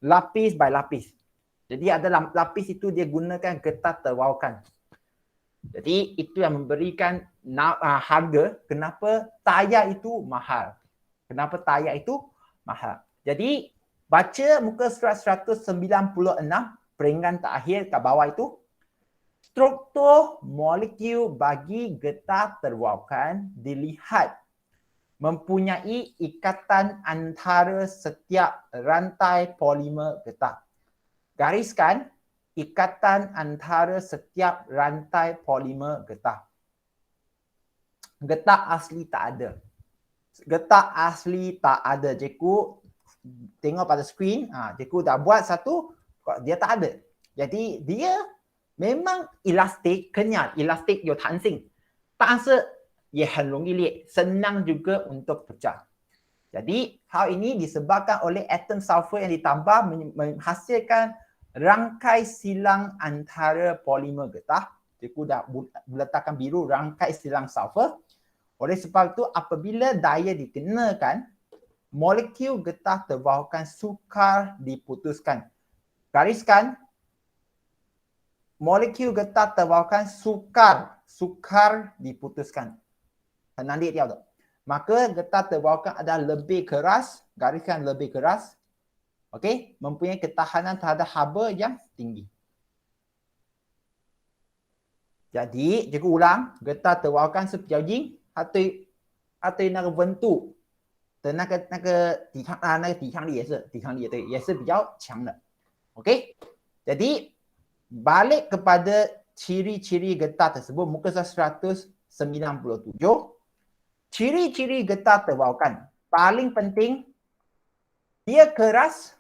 Lapis by lapis. Jadi ada lapis itu dia gunakan getah terwaukan. Jadi itu yang memberikan harga kenapa tayar itu mahal. Kenapa tayar itu mahal. Jadi baca muka surat 196 peringkat terakhir kat bawah itu. Struktur molekul bagi getah terwaukan dilihat mempunyai ikatan antara setiap rantai polimer getah. Gariskan ikatan antara setiap rantai polimer getah. Getah asli tak ada. Getah asli tak ada. Cikgu tengok pada skrin, cikgu dah buat satu, dia tak ada. Jadi dia memang elastik, kenyal, elastik 有弹性，但是也很容易裂，senang juga untuk pecah. Jadi hal ini disebabkan oleh atom sulfur yang ditambah menghasilkan rangkai silang antara polimer getah. Cikgu dah letakkan biru rangkai silang sulfur. Oleh sebab itu apabila daya dikenakan, molekul getah terwaukan sukar diputuskan. Gariskan, molekul getah terwaukan sukar diputuskan. 很难裂掉的. Maka getah terwaukan adalah lebih keras, gariskan lebih keras. Okey, mempunyai ketahanan terhadap haba yang tinggi. Jadi, cikgu ulang, getah terwaukan seperti jing, atau 那个温度的那个抵抗力也是比较强的. Okey. Jadi balik kepada ciri-ciri getah tersebut muka surat 197. Ciri-ciri getah terwaukan. Paling penting dia keras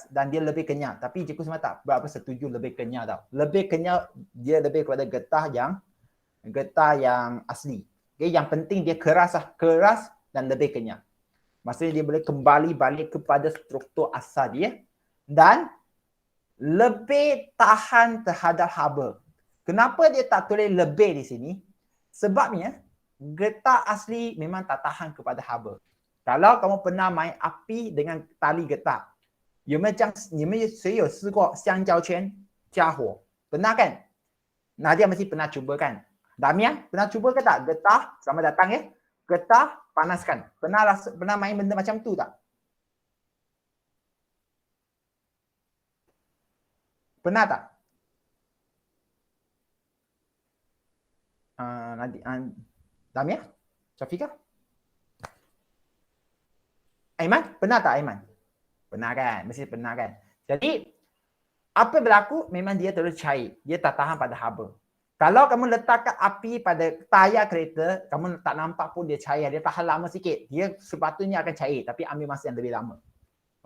dan dia lebih kenyal. Tapi cikgu sebenarnya tak berapa setuju lebih kenyal tau. Lebih kenyal dia lebih kepada getah yang asli. Okay, yang penting dia keras dan lebih kenyal. Maksudnya dia boleh kembali balik kepada struktur asal dia dan lebih tahan terhadap haba. Kenapa dia tak tulis lebih di sini? Sebabnya getah asli memang tak tahan kepada haba. Kalau kamu pernah main api dengan tali getah, 有没有谁有试过香蕉圈加火? Pernah kan? Nadia mesti pernah cuba kan? Damian, pernah cuba ke tak? Getah, selamat datang ya. Getah, panaskan. Pernah main benda macam tu tak? Pernah tak? Damian? Syafika? Aiman? Pernah tak Aiman? Pernah kan? Mesti pernah kan? Jadi, apa berlaku? Memang dia terus cair. Dia tak tahan pada haba. Kalau kamu letakkan api pada tayar kereta, kamu tak nampak pun dia cair. Dia tahan lama sikit. Dia sepatutnya akan cair. Tapi ambil masa yang lebih lama.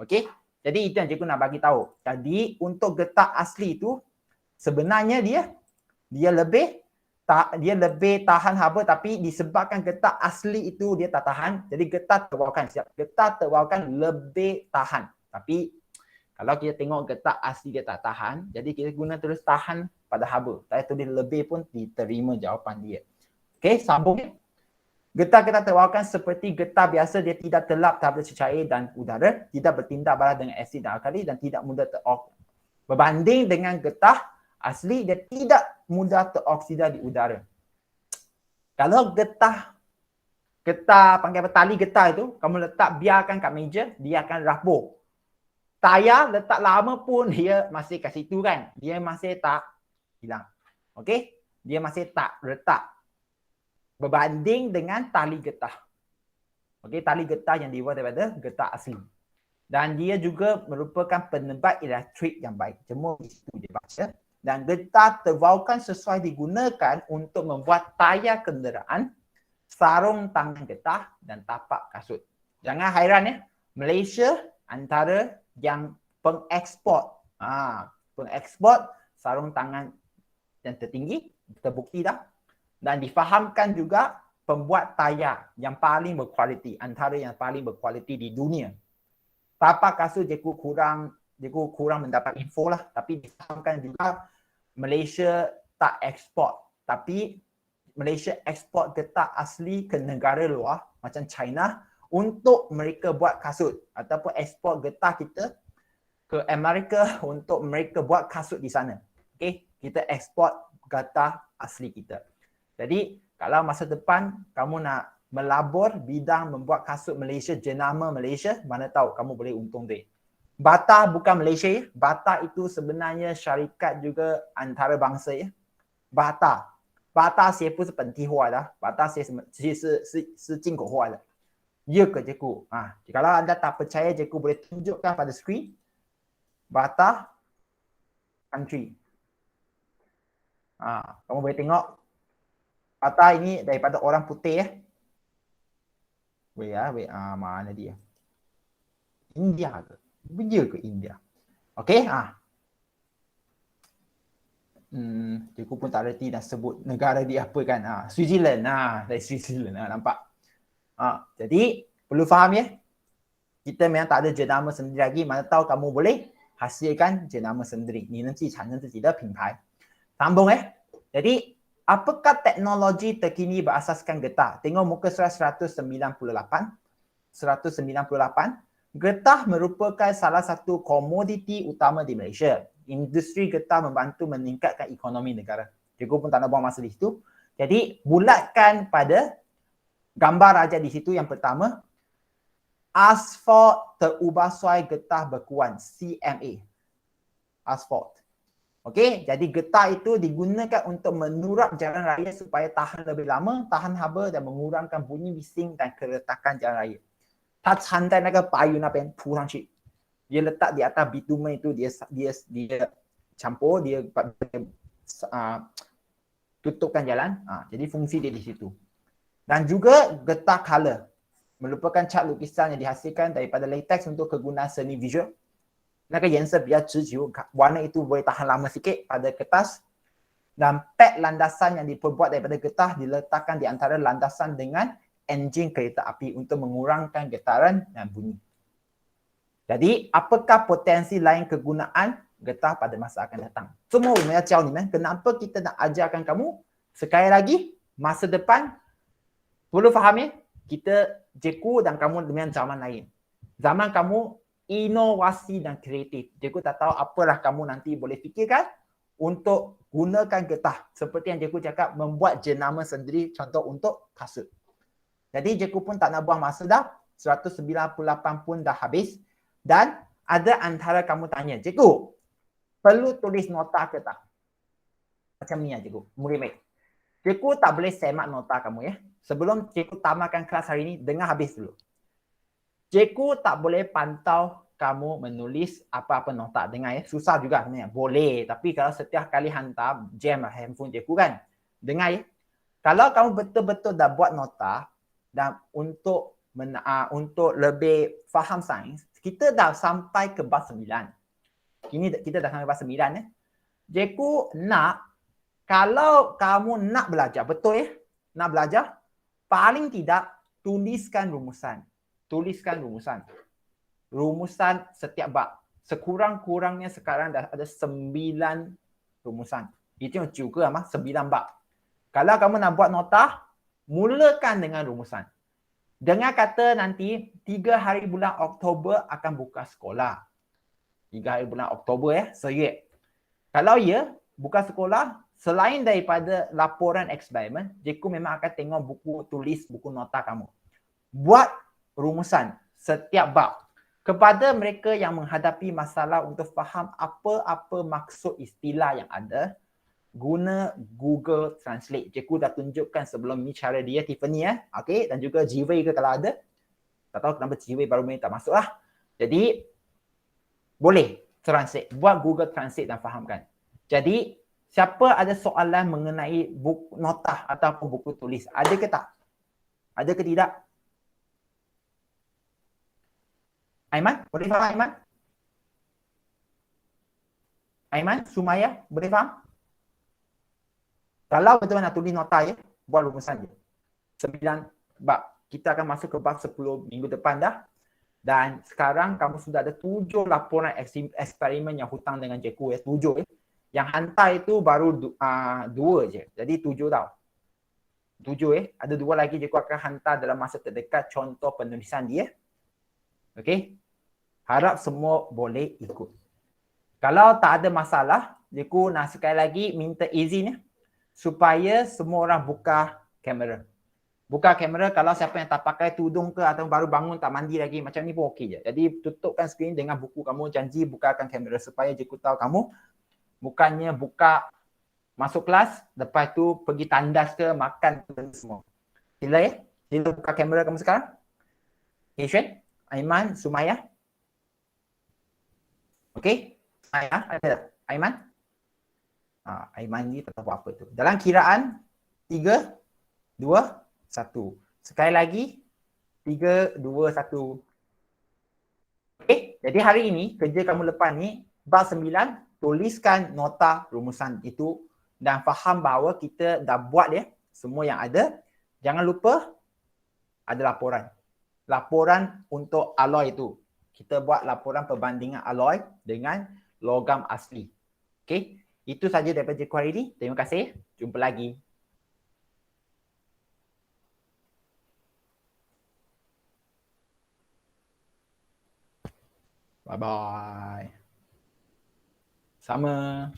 Okey? Jadi itu yang cikgu nak bagi tahu. Jadi untuk getah asli itu, sebenarnya dia lebih tahan haba, tapi disebabkan getah asli itu dia tak tahan. Jadi getah terwaukan lebih tahan. Tapi kalau kita tengok getah asli dia tak tahan, jadi kita guna tulis tahan pada haba. Saya tulis lebih pun diterima jawapan dia. Okey, sambung. Getah-getah terbawakan seperti getah biasa, dia tidak terlap terhadap cecair dan udara, tidak bertindak balas dengan asid dan alkali dan tidak mudah berbanding dengan getah asli, dia tidak mudah teroksida di udara. Kalau getah panggil apa, tali getah itu, kamu letak biarkan kat meja, dia akan rapuh. Tayar letak lama pun dia masih kat situ kan, dia masih tak hilang. Okey, dia masih tak retak. Berbanding dengan tali getah. Okey, tali getah yang dibuat daripada getah asli. Dan dia juga merupakan penebat elektrik yang baik. Cuma itu dia baca. Dan getah terbawakan sesuai digunakan untuk membuat tayar kenderaan, sarung tangan getah dan tapak kasut. Jangan hairan ya. Malaysia antara yang pengeksport. Pengeksport sarung tangan yang tertinggi, terbukti dah. Dan difahamkan juga pembuat tayar yang paling berkualiti, antara yang paling berkualiti di dunia. Tapak kasut Jeku kurang mendapat info lah, tapi difahamkan juga Malaysia tak ekspor, tapi Malaysia ekspor getah asli ke negara luar macam China untuk mereka buat kasut, ataupun ekspor getah kita ke Amerika untuk mereka buat kasut di sana. Okey, kita ekspor getah asli kita. Jadi kalau masa depan kamu nak melabur bidang membuat kasut Malaysia, jenama Malaysia, mana tahu kamu boleh untung duit. Bata bukan Malaysia ya. Bata itu sebenarnya syarikat juga antarabangsa ya. Bata 鞋不是本地货的 Bata 鞋是进口货的 Ya ke Jeku? Kalau anda tak percaya, Jeku boleh tunjukkan pada skrin. Bata country. Kamu boleh tengok. Bata ini daripada orang putih ya. Mana dia? India ke? Dia ke India? Okey, Cikgu pun tak reti nak sebut negara dia apa kan. Switzerland. Dari Switzerland. Nampak? Jadi, perlu faham ya. Kita memang tak ada jenama sendiri lagi. Mana tahu kamu boleh hasilkan jenama sendiri. Ni nanti产生自己的品牌. Sambung ya. Jadi, apakah teknologi terkini berasaskan getah? Tengok muka surat 198. Getah merupakan salah satu komoditi utama di Malaysia. Industri getah membantu meningkatkan ekonomi negara. Cikgu pun tak nak buang masa di situ. Jadi, bulatkan pada gambar aja di situ yang pertama. Asfalt terubah suai getah berkuan. CMA. Asfalt. Okey, jadi getah itu digunakan untuk menurap jalan raya supaya tahan lebih lama, tahan haba dan mengurangkan bunyi bising dan keretakan jalan raya. 它掺在那个白云那边铺上去， dia letak di atas bitumen itu, dia campur, dia tutupkan jalan. Jadi fungsi dia di situ. Dan juga getah color merupakan cat lukisan yang dihasilkan daripada latex untuk kegunaan seni visual. 那个颜色比较持久, warna itu boleh tahan lama sikit pada kertas. Dan pad landasan yang diperbuat daripada getah diletakkan di antara landasan dengan enjin kereta api untuk mengurangkan getaran dan bunyi. Jadi, apakah potensi lain kegunaan getah pada masa akan datang? Semua saya教你们, kenapa kita nak ajarkan kamu? Sekali lagi, masa depan perlu faham ya, kita Jeku dan kamu dengan zaman lain. Zaman kamu inovasi dan kreatif. Jeku tak tahu apalah kamu nanti boleh fikirkan untuk gunakan getah. Seperti yang Jeku cakap, membuat jenama sendiri, contoh untuk kasut. Jadi Jeku pun tak nak buang masa dah. 198 pun dah habis. Dan ada antara kamu tanya, Cikgu, perlu tulis nota ke tak? Macam ni ya Cikgu, murid-murid. Cikgu tak boleh semak nota kamu ya. Sebelum Cikgu tamatkan kelas hari ini, dengar habis dulu. Cikgu tak boleh pantau kamu menulis apa-apa nota. Dengar ya, susah juga sebenarnya. Boleh, tapi kalau setiap kali hantar, jam lah handphone Cikgu kan. Dengar ya. Kalau kamu betul-betul dah buat nota, dan untuk lebih faham sains, kita dah sampai ke bab 9. Ini kita dah sampai bab 9 ya. Cikgu nak, kalau kamu nak belajar, betul ya? Nak belajar, paling tidak tuliskan rumusan. Tuliskan rumusan. Rumusan setiap bab. Sekurang-kurangnya sekarang dah ada 9 rumusan. Itu yang 9 bab. Kalau kamu nak buat nota, Mulakan dengan rumusan. Dengan kata nanti 3 hari bulan Oktober akan buka sekolah. 3 hari bulan Oktober serius. Kalau buka sekolah, selain daripada laporan eksperimen, cikgu memang akan tengok buku tulis, buku nota kamu. Buat rumusan setiap bab. Kepada mereka yang menghadapi masalah untuk faham apa-apa maksud istilah yang ada, guna Google Translate. Cikgu dah tunjukkan sebelum ni cara dia, Tiffany okay? Dan juga Jiwei ke kalau ada. Tak tahu kenapa Jiwei baru main tak masuk lah. Jadi, boleh translate. Buat Google Translate dan fahamkan. Jadi, siapa ada soalan mengenai buku notah ataupun buku tulis? Ada ke tak? Ada ke tidak? Aiman? Boleh faham Aiman? Aiman? Sumaya? Boleh faham? Kalau betul nak tulis nota buat rumusan je. 9 bab. Kita akan masuk ke bab 10 minggu depan dah. Dan sekarang kamu sudah ada 7 laporan eksperimen yang hutang dengan cikgu 7 Yang hantar itu baru 2 je. Jadi 7 tau. 7 Ada 2 lagi cikgu akan hantar dalam masa terdekat contoh penulisan dia. Okey. Harap semua boleh ikut. Kalau tak ada masalah, cikgu nak sekali lagi minta izin supaya semua orang buka kamera. Buka kamera kalau siapa yang tak pakai tudung ke atau baru bangun tak mandi lagi macam ni pun okey je. Jadi tutupkan skrin dengan buku kamu, janji bukakan kamera supaya cikgu tahu kamu bukannya buka masuk kelas, lepas tu pergi tandas ke makan ke semua. Sila Sila buka kamera kamu sekarang. Ishan, Aiman, Sumaya. Okey? Ada Aiman? Aiman ni tak tahu apa tu. Dalam kiraan 3, 2, 1. Sekali lagi 3, 2, 1. Okey, jadi hari ini kerja kamu lepas ni bab 9 tuliskan nota rumusan itu dan faham bahawa kita dah buat semua yang ada. Jangan lupa ada laporan. Laporan untuk alloy itu. Kita buat laporan perbandingan alloy dengan logam asli. Okey, itu saja daripada cikgu hari ini. Terima kasih. Jumpa lagi. Bye-bye. Sama.